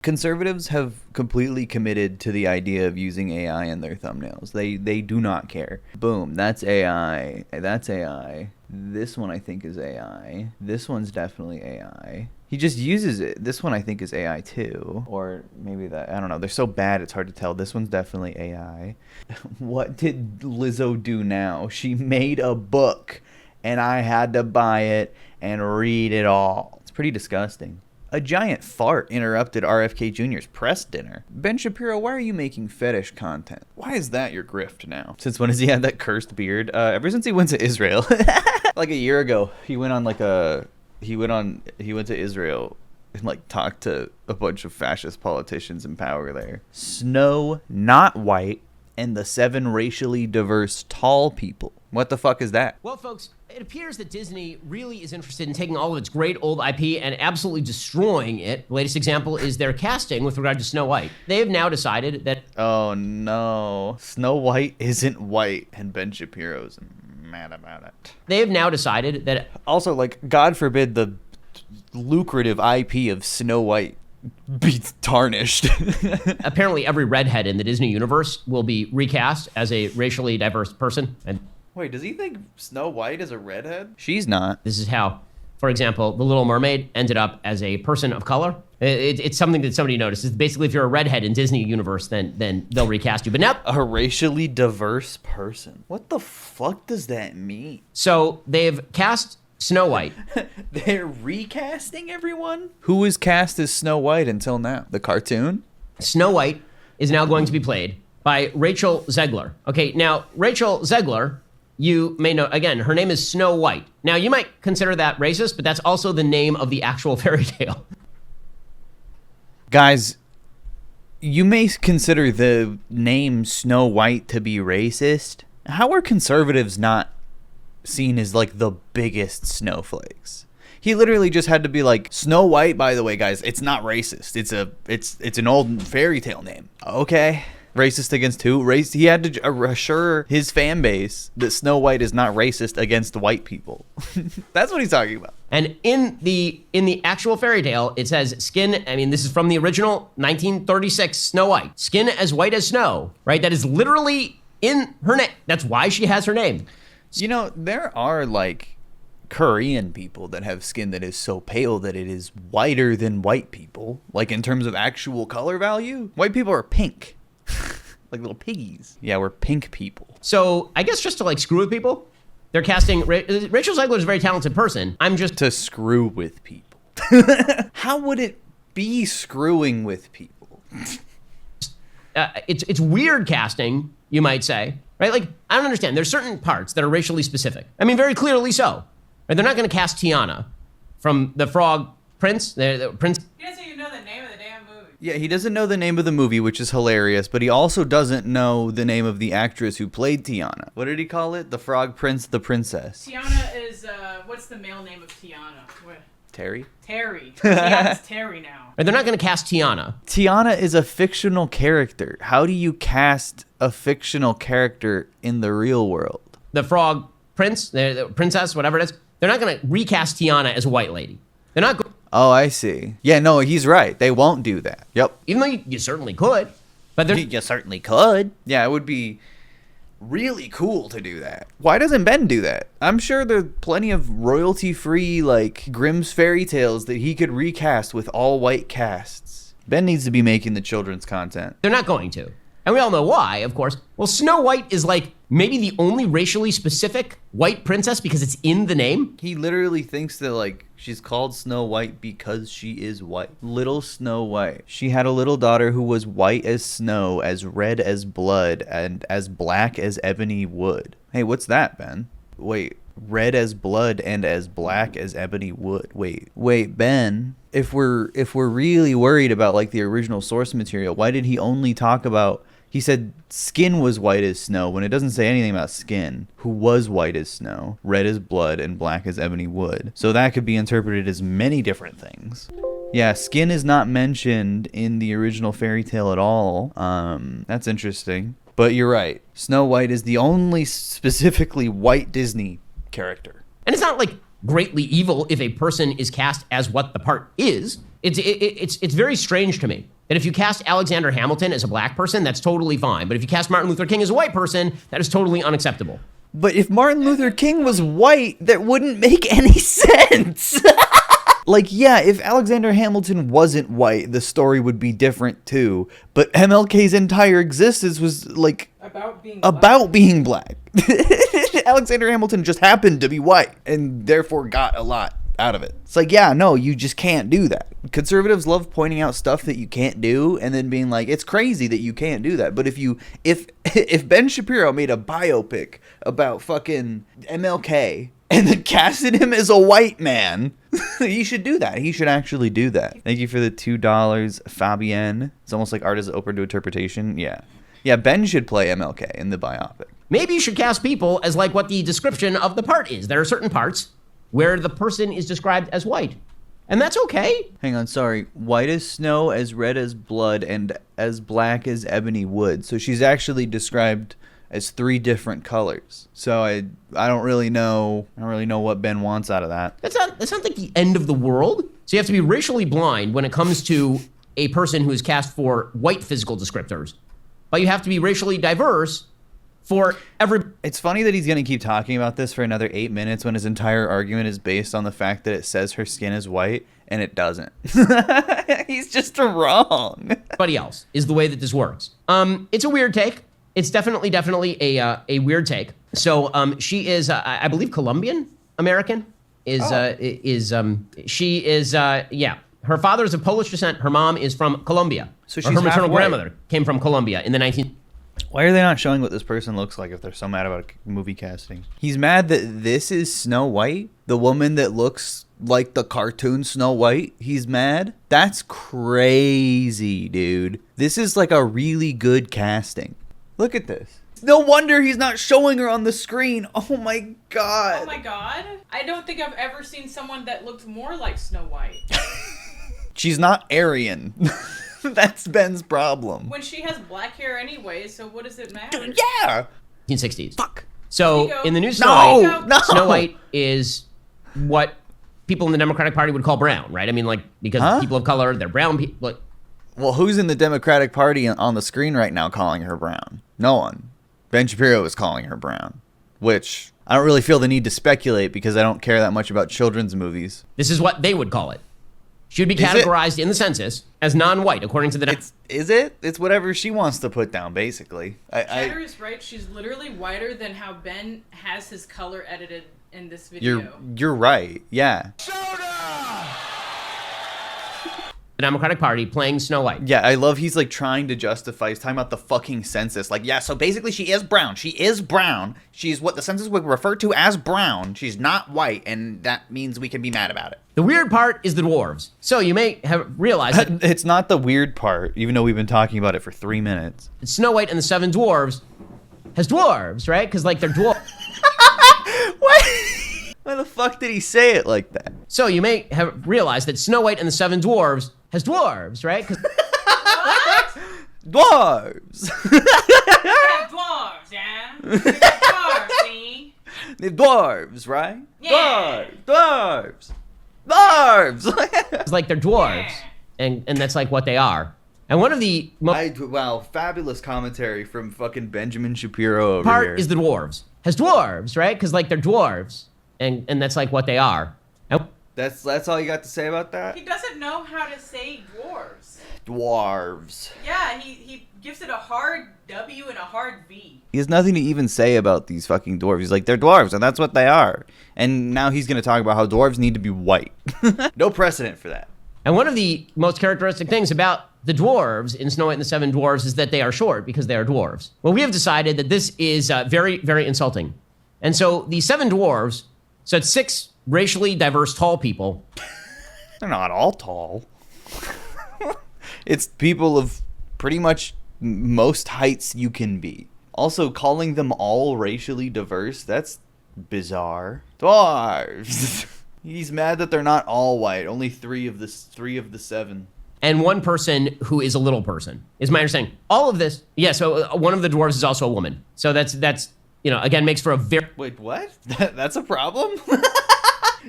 Conservatives have completely committed to the idea of using AI in their thumbnails. They do not care. Boom, that's AI. That's AI. This one I think is AI. This one's definitely AI. He just uses it. This one I think is AI too. Or maybe that, I don't know. They're so bad it's hard to tell. This one's definitely AI. What did Lizzo do now? She made a book and I had to buy it and read it all. It's pretty disgusting. A giant fart interrupted RFK Jr.'s press dinner. Ben Shapiro, why are you making fetish content? Why is that your grift now? Since when has he had that cursed beard? Ever since he went to Israel. Like a year ago, he went to Israel and like talked to a bunch of fascist politicians in power there. Snow, not white, and the 7 racially diverse tall people. What the fuck is that? Well, folks, it appears that Disney really is interested in taking all of its great old IP and absolutely destroying it. The latest example is their casting with regard to Snow White. They have now decided that... Oh, no. Snow White isn't white, and Ben Shapiro's mad about it. They have now decided that... Also, like, God forbid the lucrative IP of Snow White be tarnished. Apparently, every redhead in the Disney universe will be recast as a racially diverse person. And wait, does he think Snow White is a redhead? She's not. this is how, for example, The Little Mermaid ended up as a person of color. It's something that somebody noticed. It's basically, if you're a redhead in Disney universe, then they'll recast you. But now, A racially diverse person. What the fuck does that mean? so they've cast Snow White. They're recasting everyone? Who was cast as Snow White until now? The cartoon? Snow White is now going to be played by Rachel Zegler. Okay, now, Rachel Zegler, you may know, again, her name is Snow White. Now, you might consider that racist, but that's also the name of the actual fairy tale. Guys, you may consider the name Snow White to be racist. How are conservatives not seen as like the biggest snowflakes? He literally just had to be like, Snow White, by the way, guys, it's not racist. It's an old fairy tale name. Okay. Racist against who? He had to assure his fan base that Snow White is not racist against white people. That's what he's talking about. And in the actual fairy tale, it says skin, I mean, this is from the original 1936 Snow White. Skin as white as snow, right? That is literally in her name. That's why she has her name. You know, there are like Korean people that have skin that is so pale that it is whiter than white people. Like in terms of actual color value, white people are pink. Like little piggies. Yeah, we're pink people. So I guess just to like screw with people, they're casting, Rachel Zegler is a very talented person. I'm just... To screw with people. How would it be screwing with people? It's weird casting, you might say, right? Like, I don't understand. There's certain parts that are racially specific. I mean, very clearly so. Right? They're not going to cast Tiana from the Frog Prince. The Prince. He doesn't even know the name of the damn movie. Yeah, he doesn't know the name of the movie, which is hilarious, but he also doesn't know the name of the actress who played Tiana. What did he call it? The Frog Prince, the Princess. Tiana is, what's the male name of Tiana? What? Terry? Terry. Tiana's Terry now. Right? They're not going to cast Tiana. Tiana is a fictional character. How do you cast a fictional character in the real world? The Frog Prince, the Princess, whatever it is, they're not going to recast Tiana as a white lady. They're not going. Oh, I see. Yeah, no, he's right. They won't do that. Yep. Even though you certainly could. But they're... You certainly could. Yeah, it would be really cool to do that. Why doesn't Ben do that? I'm sure there's plenty of royalty-free, like, Grimm's fairy tales that he could recast with all white casts. Ben needs to be making the children's content. They're not going to. And we all know why, of course. Well, Snow White is like maybe the only racially specific white princess because it's in the name. He literally thinks that, like, she's called Snow White because she is white. Little Snow White. She had a little daughter who was white as snow, as red as blood, and as black as ebony wood. Hey, what's that, Ben? Wait, red as blood and as black as ebony wood. Wait, Ben, if we're really worried about, like, the original source material, why did he only talk about... He said skin was white as snow when it doesn't say anything about skin, who was white as snow, red as blood, and black as ebony wood. So that could be interpreted as many different things. Yeah, skin is not mentioned in the original fairy tale at all. That's interesting. But you're right. Snow White is the only specifically white Disney character. And it's not like greatly evil if a person is cast as what the part is. It's very strange to me that if you cast Alexander Hamilton as a black person, that's totally fine. But if you cast Martin Luther King as a white person, that is totally unacceptable. But if Martin Luther King was white, that wouldn't make any sense. Like, yeah, if Alexander Hamilton wasn't white, the story would be different too. But MLK's entire existence was like about being black. Alexander Hamilton just happened to be white and therefore got a lot out of it. It's like, yeah, no, you just can't do that. Conservatives love pointing out stuff that you can't do and then being like, it's crazy that you can't do that. But if Ben Shapiro made a biopic about fucking MLK and then casted him as a white man, he should do that. He should actually do that. Thank you for the $2, Fabienne. It's almost like art is open to interpretation. Yeah. Yeah, Ben should play MLK in the biopic. Maybe you should cast people as like what the description of the part is. There are certain parts where the person is described as white. And that's okay. Hang on, sorry. White as snow, as red as blood, and as black as ebony wood. So she's actually described as 3 different colors. So I don't really know what Ben wants out of that. That's not like the end of the world. So you have to be racially blind when it comes to a person who is cast for white physical descriptors. But you have to be racially diverse for every... It's funny that he's going to keep talking about this for another 8 minutes when his entire argument is based on the fact that it says her skin is white, and it doesn't. He's just wrong. Everybody else is the way that this works. It's a weird take. It's definitely a weird take. So she is, I believe, Colombian American. She is, yeah. Her father is of Polish descent. Her mom is from Colombia. So her maternal grandmother came from Colombia in the 19... Why are they not showing what this person looks like if they're so mad about movie casting? He's mad that this is Snow White, the woman that looks like the cartoon Snow White. He's mad? That's crazy, dude. This is like a really good casting. Look at this. No wonder he's not showing her on the screen. Oh my god. Oh my god. I don't think I've ever seen someone that looked more like Snow White. She's not Aryan. That's Ben's problem. When she has black hair anyway, so what does it matter? Yeah. 1960s. Fuck. So in the new Snow White, No. Snow White is what people in the Democratic Party would call brown, right? I mean, like, because people of color, they're brown people. Like, well, who's in the Democratic Party on the screen right now calling her brown? No one. Ben Shapiro is calling her brown, which I don't really feel the need to speculate because I don't care that much about children's movies. this is what they would call it. She would be categorized in the census as non-white, according to the... Is it? It's whatever she wants to put down, basically. Cheddar is right. She's literally whiter than how Ben has his color edited in this video. You're right. Yeah. The Democratic Party playing Snow White. Yeah, I love he's like trying to justify, he's talking about the fucking census. Like, yeah, so basically she is brown. She is brown. She's what the census would refer to as brown. She's not white, and that means we can be mad about it. The weird part is the dwarves. So you may have realized that It's not the weird part, even though we've been talking about it for 3 minutes. Snow White and the Seven Dwarves has dwarves, right? Because, like, they're dwarves. What? Why the fuck did he say it like that? So you may have realized that Snow White and the Seven Dwarves has dwarves, right? Dwarves! Yeah, dwarves, yeah. Dwarves, see? The dwarves, right? Yeah. Dwarves! Dwarves! It's like they're dwarves, and that's like what they are. And one of the Wow, fabulous commentary from fucking Benjamin Shapiro over part here. is the dwarves has dwarves, right? Because like they're dwarves, and that's like what they are. And That's all you got to say about that? He doesn't know how to say dwarves. Dwarves. Yeah, he gives it a hard W and a hard V. He has nothing to even say about these fucking dwarves. He's like, they're dwarves, and that's what they are. And now he's going to talk about how dwarves need to be white. No precedent for that. And one of the most characteristic things about the dwarves in Snow White and the Seven Dwarves is that they are short because they are dwarves. Well, we have decided that this is very, very insulting. And so the Seven Dwarves, so it's 6 racially diverse tall people. They're not all tall. It's people of pretty much most heights you can be. Also, calling them all racially diverse, that's bizarre. Dwarves. He's mad that they're not all white. Only 3 of the 7. And one person who is a little person, is my understanding. All of this, yeah, so one of the dwarves is also a woman. So that's again, makes for a very... Wait, what? That's a problem?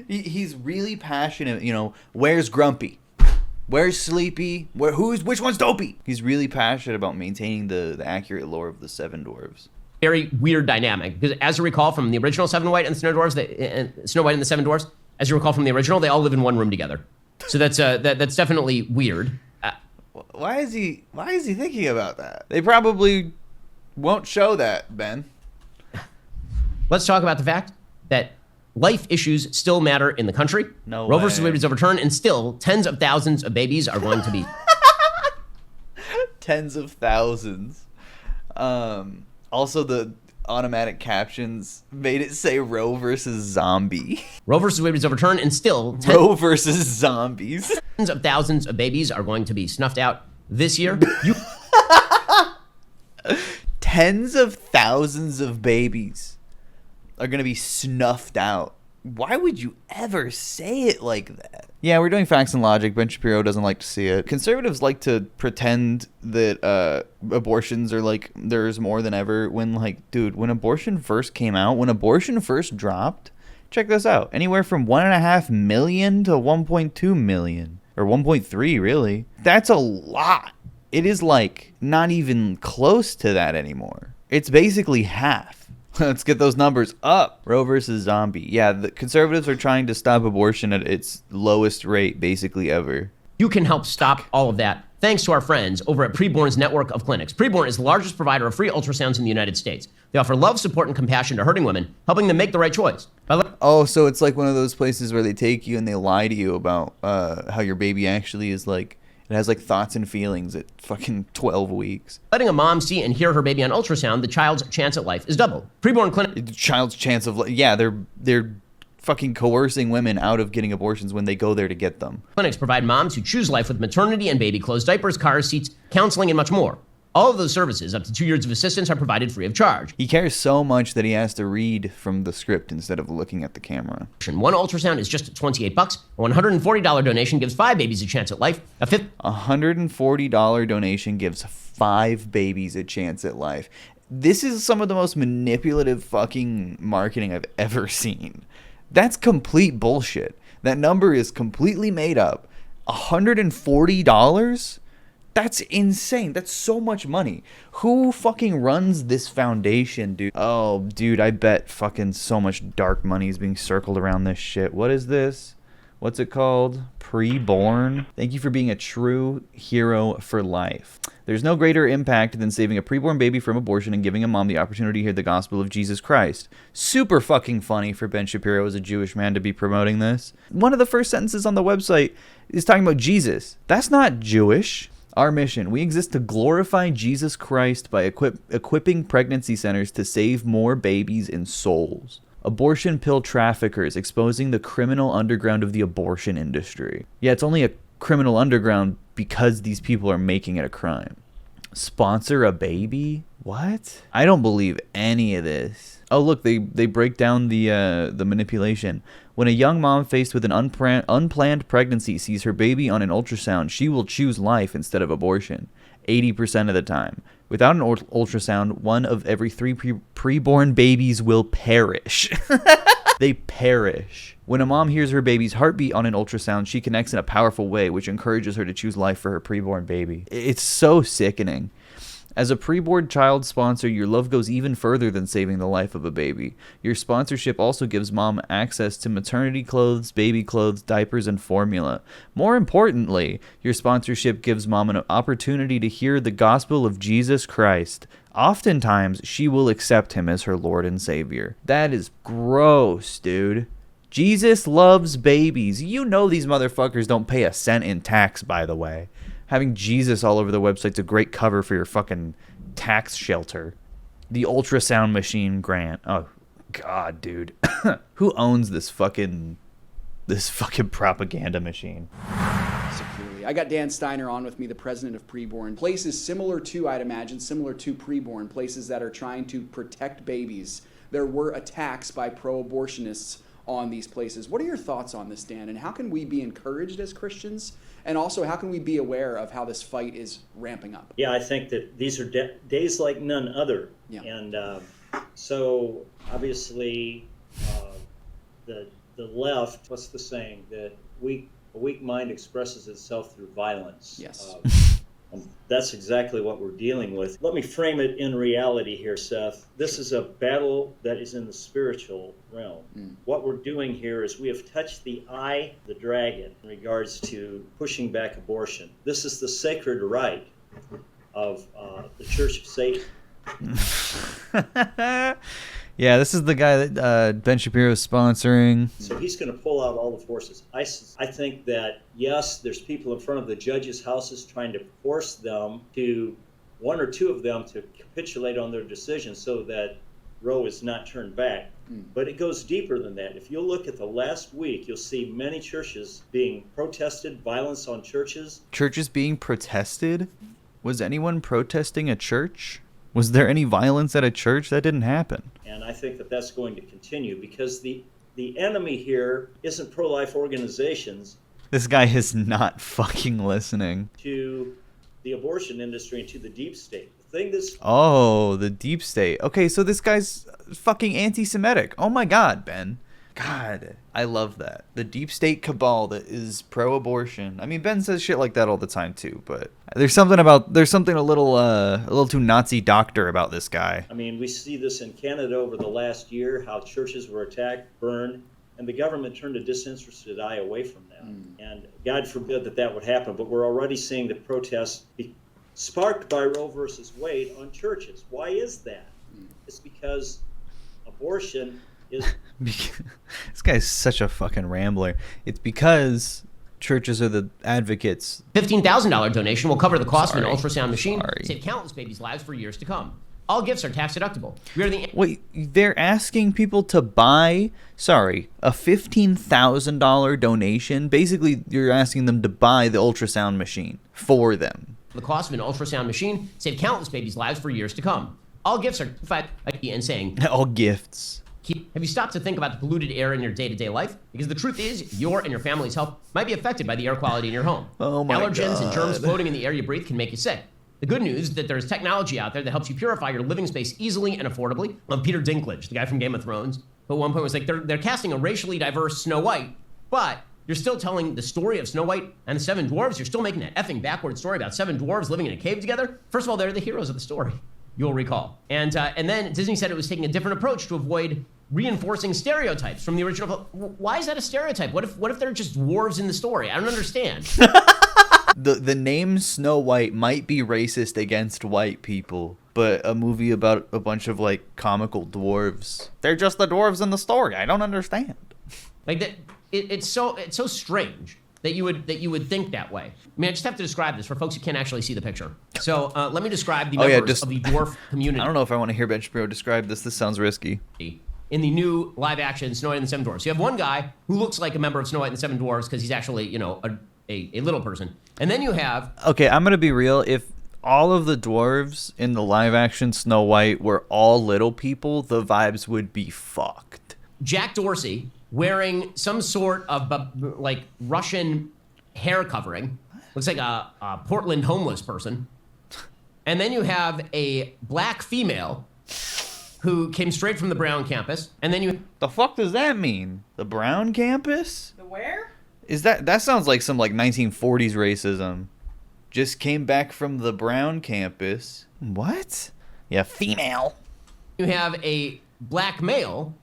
He's really passionate, where's Grumpy? Where's Sleepy? Which one's Dopey? He's really passionate about maintaining the accurate lore of the Seven Dwarves. Very weird dynamic, because as you recall from the original Snow White and the Seven Dwarfs, as you recall from the original, they all live in one room together. So that's definitely weird. Why is he thinking about that? They probably won't show that, Ben. Let's talk about the fact that life issues still matter in the country. No Roe way. versus Wade is overturned, and still tens of thousands of babies are going to be. Tens of thousands. Also, the automatic captions made it say Roe versus Zombie. Roe versus Wade is overturned, and still Roe versus Zombies. tens of thousands of babies are going to be snuffed out this year. Tens of thousands of babies are going to be snuffed out. Why would you ever say it like that? Yeah, we're doing facts and logic. Ben Shapiro doesn't like to see it. Conservatives like to pretend that abortions are like there's more than ever when, like, dude, when abortion first came out, when abortion first dropped, check this out. Anywhere from 1.5 million to 1.2 million. Or 1.3, really. That's a lot. It is, like, not even close to that anymore. It's basically half. Let's get those numbers up. Roe versus Zombie. Yeah, the conservatives are trying to stop abortion at its lowest rate, basically, ever. You can help stop all of that thanks to our friends over at Preborn's network of clinics. Preborn is the largest provider of free ultrasounds in the United States. They offer love, support, and compassion to hurting women, helping them make the right choice. Oh, so it's like one of those places where they take you and they lie to you about how your baby actually is like, it has like thoughts and feelings at fucking 12 weeks. Letting a mom see and hear her baby on ultrasound, the child's chance at life is doubled. Preborn Clinic. The child's chance of, yeah, they're fucking coercing women out of getting abortions when they go there to get them. Clinics provide moms who choose life with maternity and baby clothes, diapers, car seats, counseling, and much more. All of those services, up to 2 years of assistance, are provided free of charge. He cares so much that he has to read from the script instead of looking at the camera. One ultrasound is just $28. A $140 donation gives 5 babies a chance at life. A $140 donation gives 5 babies a chance at life. This is some of the most manipulative fucking marketing I've ever seen. That's complete bullshit. That number is completely made up. $140? That's insane. That's so much money. Who fucking runs this foundation, dude? Oh, dude, I bet fucking so much dark money is being circled around this shit. What is this? What's it called? Preborn? Thank you for being a true hero for life. There's no greater impact than saving a preborn baby from abortion and giving a mom the opportunity to hear the gospel of Jesus Christ. Super fucking funny for Ben Shapiro as a Jewish man to be promoting this. One of the first sentences on the website is talking about Jesus. That's not Jewish. Our mission, we exist to glorify Jesus Christ by equipping pregnancy centers to save more babies and souls. Abortion pill traffickers exposing the criminal underground of the abortion industry. Yeah, it's only a criminal underground because these people are making it a crime. Sponsor a baby? What? I don't believe any of this. Oh, look, they break down the manipulation. When a young mom faced with an unplanned pregnancy sees her baby on an ultrasound, she will choose life instead of abortion, 80% of the time. Without an ultrasound, 1 of every 3 preborn babies will perish. They perish. When a mom hears her baby's heartbeat on an ultrasound, she connects in a powerful way, which encourages her to choose life for her preborn baby. It's so sickening. As a preborn child sponsor, your love goes even further than saving the life of a baby. Your sponsorship also gives mom access to maternity clothes, baby clothes, diapers, and formula. More importantly, your sponsorship gives mom an opportunity to hear the gospel of Jesus Christ. Oftentimes, she will accept him as her Lord and Savior. That is gross, dude. Jesus loves babies. You know these motherfuckers don't pay a cent in tax, by the way. Having Jesus all over the website's a great cover for your fucking tax shelter. The ultrasound machine grant. Oh, God, dude. Who owns this fucking propaganda machine? Securely. I got Dan Steiner on with me, the president of Preborn. Places similar to, I'd imagine, similar to Preborn, places that are trying to protect babies. There were attacks by pro-abortionists on these places. What are your thoughts on this, Dan? And how can we be encouraged as Christians? And also, how can we be aware of how this fight is ramping up? Yeah, I think that these are days like none other. Yeah. And so, obviously, the left, what's the saying? That we a weak mind expresses itself through violence. Yes. And that's exactly what we're dealing with. Let me frame it in reality here, Seth. This is a battle that is in the spiritual realm. What we're doing here is we have touched the eye, the dragon, in regards to pushing back abortion. This is the sacred right of the Church of Satan. Yeah, this is the guy that Ben Shapiro is sponsoring. So he's going to pull out all the forces. I think that, yes, there's people in front of the judges' houses trying to force them to, one or two of them, to capitulate on their decision so that Roe is not turned back. But it goes deeper than that. If you look at the last week, you'll see many churches being protested, violence on churches. Churches being protested? Was anyone protesting a church? Was there any violence at a church? That didn't happen. And I think that that's going to continue because the enemy here isn't pro-life organizations. This guy is not fucking listening. To the abortion industry and to the deep state. The thing that's... Oh, the deep state. Okay, so this guy's fucking anti-Semitic. Oh my God, Ben. God, I love that. The deep state cabal that is pro-abortion. I mean, Ben says shit like that all the time too, but there's something a little too Nazi doctor about this guy. I mean, we see this in Canada over the last year, how churches were attacked, burned, and the government turned a disinterested eye away from that. And God forbid that would happen, but we're already seeing the protests be sparked by Roe versus Wade on churches. Why is that? It's because abortion is... This guy's such a fucking rambler. It's because churches are the advocates. $15,000 donation will cover the cost of an Sorry. ultrasound machine, Sorry. save countless babies' lives for years to come. All gifts are tax deductible. We are the Wait, they're asking people to buy, a $15,000 donation? Basically, you're asking them to buy the ultrasound machine for them. the cost of an ultrasound machine, save countless babies' lives for years to come. All gifts are and saying, All gifts. have you stopped to think about the polluted air in your day-to-day life? Because the truth is, your and your family's health might be affected by the air quality in your home. Oh my Allergens and germs God. floating in the air you breathe can make you sick. The good news is that there's technology out there that helps you purify your living space easily and affordably. Peter Dinklage, the guy from Game of Thrones, who at one point was like, they're casting a racially diverse Snow White, but you're still telling the story of Snow White and the Seven Dwarves. You're still making that effing backward story about seven dwarves living in a cave together. First of all, they're the heroes of the story, you'll recall. And then Disney said it was taking a different approach to avoid reinforcing stereotypes from the original. Why is that a stereotype? What if they're just dwarves in the story? I don't understand. The name Snow White might be racist against white people, but a movie about a bunch of like comical dwarves. They're just the dwarves in the story. I don't understand. Like that, it's so strange that you would think that way. I mean, I just have to describe this for folks who can't actually see the picture. So let me describe the members of the dwarf community. I don't know if I want to hear Ben Shapiro describe this. This sounds risky. In the new live-action Snow White and the Seven Dwarfs, you have one guy who looks like a member of Snow White and the Seven Dwarfs because he's actually, a little person. And then you have... Okay, I'm going to be real. If all of the dwarves in the live-action Snow White were all little people, the vibes would be fucked. Jack Dorsey wearing some sort of like Russian hair covering. Looks like a Portland homeless person. And then you have a black female who came straight from the Brown campus. And then you... The fuck does that mean? The Brown campus? The where? Is that sounds like some like 1940s racism. Just came back from the Brown campus. What? Yeah, female. You have a black male,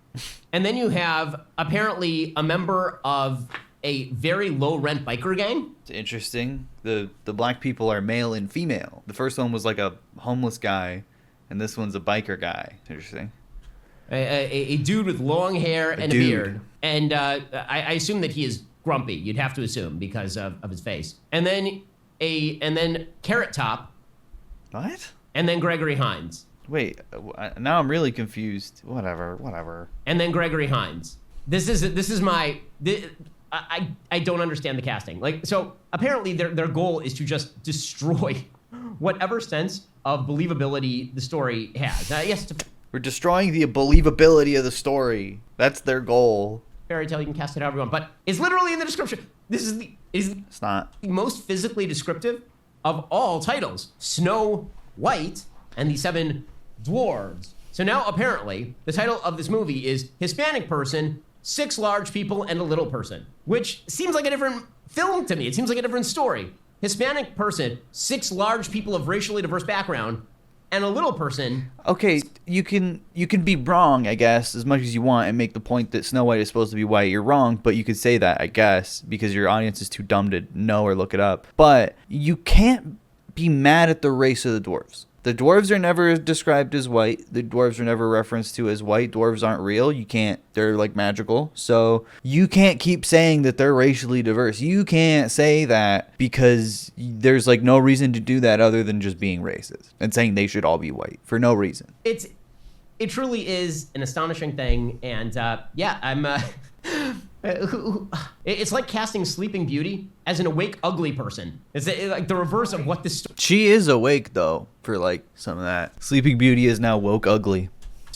and then you have apparently a member of a very low rent biker gang. It's interesting. The black people are male and female. The first one was like a homeless guy, and this one's a biker guy. Interesting. A dude with long hair and a dude. beard. And I assume that he is grumpy. You'd have to assume because of his face. And then Carrot Top. What? And then Gregory Hines. Wait, now I'm really confused. Whatever. And then Gregory Hines. I don't understand the casting. Like, so apparently their goal is to just destroy whatever sense of believability the story has. Yes, it's a We're destroying the believability of the story. That's their goal. fairy tale, you can cast it however you want, but it's literally in the description. This is It's not. the most physically descriptive of all titles. Snow White and the Seven Dwarves. So now apparently the title of this movie is Hispanic Person 6 large people and a little person, which seems like a different film to me. It seems like a different story. Hispanic person, 6 large people of racially diverse background, and a little person. Okay, you can be wrong, I guess, as much as you want, and make the point that Snow White is supposed to be white. You're wrong, but you could say that, I guess, because your audience is too dumb to know or look it up. But you can't be mad at the race of the dwarves. The dwarves are never described as white. The dwarves are never referenced to as white. Dwarves aren't real. You can't. They're like magical. So you can't keep saying that they're racially diverse. You can't say that because there's like no reason to do that other than just being racist and saying they should all be white for no reason. It truly is an astonishing thing, and yeah, I'm. It's like casting Sleeping Beauty as an awake, ugly person. It's like the reverse of what this She is awake though for like some of that. Sleeping Beauty is now woke ugly.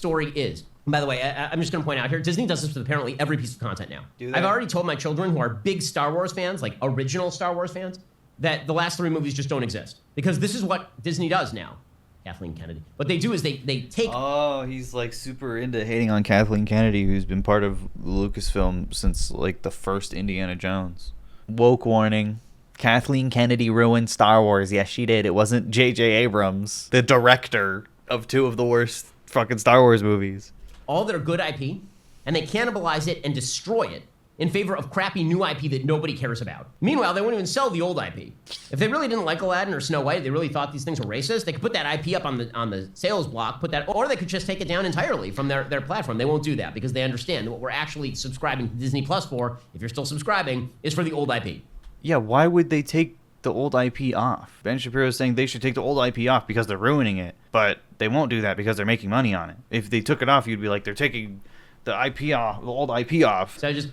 story is. And by the way, I'm just going to point out here, Disney does this with apparently every piece of content now. Do they? I've already told my children who are big Star Wars fans, like original Star Wars fans, that the last 3 movies just don't exist because this is what Disney does now. Kathleen Kennedy. What they do is they take. Oh, he's like super into hating on Kathleen Kennedy, who's been part of Lucasfilm since like the first Indiana Jones. Woke warning. Kathleen Kennedy ruined Star Wars. Yes, she did. It wasn't J.J. Abrams, the director of 2 of the worst fucking Star Wars movies. all their good IP and they cannibalize it and destroy it in favor of crappy new IP that nobody cares about. Meanwhile, they won't even sell the old IP. If they really didn't like Aladdin or Snow White, they really thought these things were racist, they could put that IP up on the sales block, or they could just take it down entirely from their platform. They won't do that because they understand that what we're actually subscribing to Disney Plus for, if you're still subscribing, is for the old IP. Yeah, why would they take the old IP off? Ben Shapiro is saying they should take the old IP off because they're ruining it, but they won't do that because they're making money on it. If they took it off, you'd be like, they're taking the IP off, the old IP off. So I just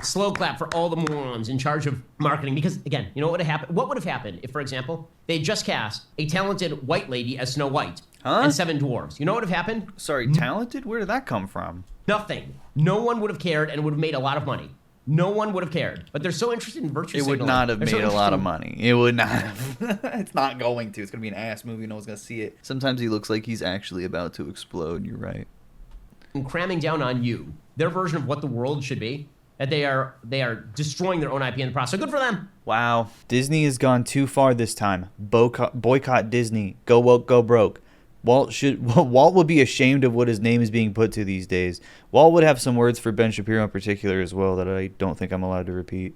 slow clap for all the morons in charge of marketing because, again, you know what would have happened? What would have happened if, for example, they just cast a talented white lady as Snow White and 7 dwarves? You know what would have happened? Sorry, talented? Where did that come from? Nothing. No one would have cared and would have made a lot of money. No one would have cared. But they're so interested in virtue It signaling. would not have They're made so a lot of interested money. It would not have. It's not going to. It's going to be an ass movie. No one's going to see it. Sometimes he looks like he's actually about to explode. You're right. in cramming down on you their version of what the world should be. That they are destroying their own IP in the process. So good for them. Wow. Disney has gone too far this time. Boycott Disney. Go woke, go broke. Walt would be ashamed of what his name is being put to these days. Walt would have some words for Ben Shapiro in particular as well that I don't think I'm allowed to repeat.